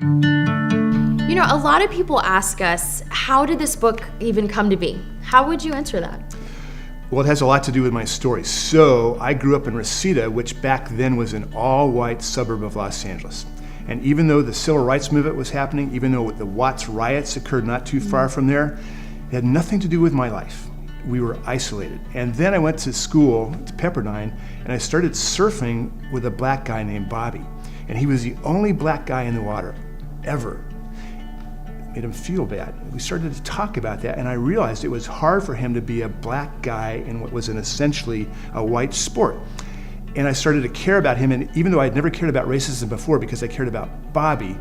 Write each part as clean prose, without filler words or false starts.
You know, a lot of people ask us, how did this book even come to be? How would you answer that? Well, it has a lot to do with my story. So I grew up in Reseda, which back then was an all-white suburb of Los Angeles. And even though the civil rights movement was happening, even though the Watts riots occurred not too far from there, it had nothing to do with my life. We were isolated. And then I went to school, to Pepperdine, and I started surfing with a black guy named Bobby. And he was the only black guy in the water, ever. It made him feel bad. We started to talk about that, and I realized it was hard for him to be a black guy in what was essentially a white sport. And I started to care about him, and even though I'd never cared about racism before because I cared about Bobby,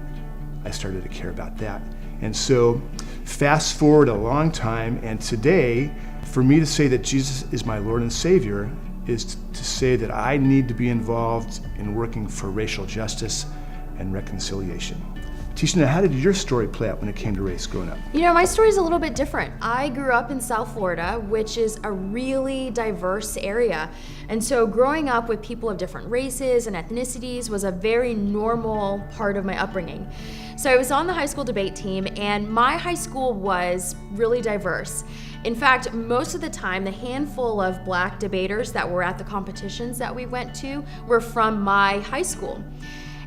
I started to care about that. And so, fast forward a long time, and today, for me to say that Jesus is my Lord and Savior is to say that I need to be involved in working for racial justice and reconciliation. Teesha, now how did your story play out when it came to race growing up? You know, my story's a little bit different. I grew up in South Florida, which is a really diverse area. And so growing up with people of different races and ethnicities was a very normal part of my upbringing. So I was on the high school debate team, and my high school was really diverse. In fact, most of the time, the handful of black debaters that were at the competitions that we went to were from my high school.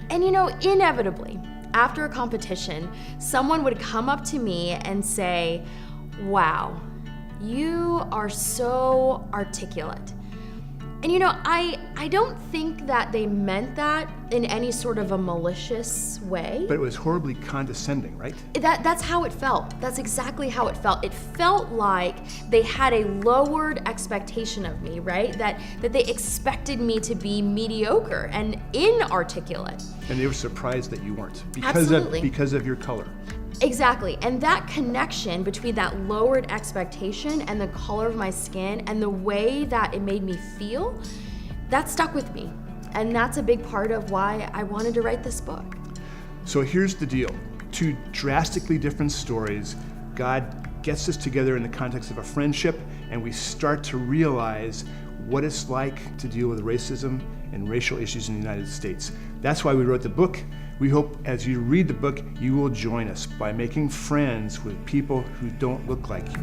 And you know, inevitably, after a competition, someone would come up to me and say, "Wow, you are so articulate." And you know, I don't think that they meant that in any sort of a malicious way. But it was horribly condescending, right? That's how it felt. That's exactly how it felt. It felt like they had a lowered expectation of me, right? That they expected me to be mediocre and inarticulate. And they were surprised that you weren't because of your color. Exactly, and that connection between that lowered expectation and the color of my skin and the way that it made me feel, that stuck with me. And that's a big part of why I wanted to write this book. So here's the deal. Two drastically different stories. God gets us together in the context of a friendship, and we start to realize what it's like to deal with racism and racial issues in the United States. That's why we wrote the book. We hope as you read the book, you will join us by making friends with people who don't look like you.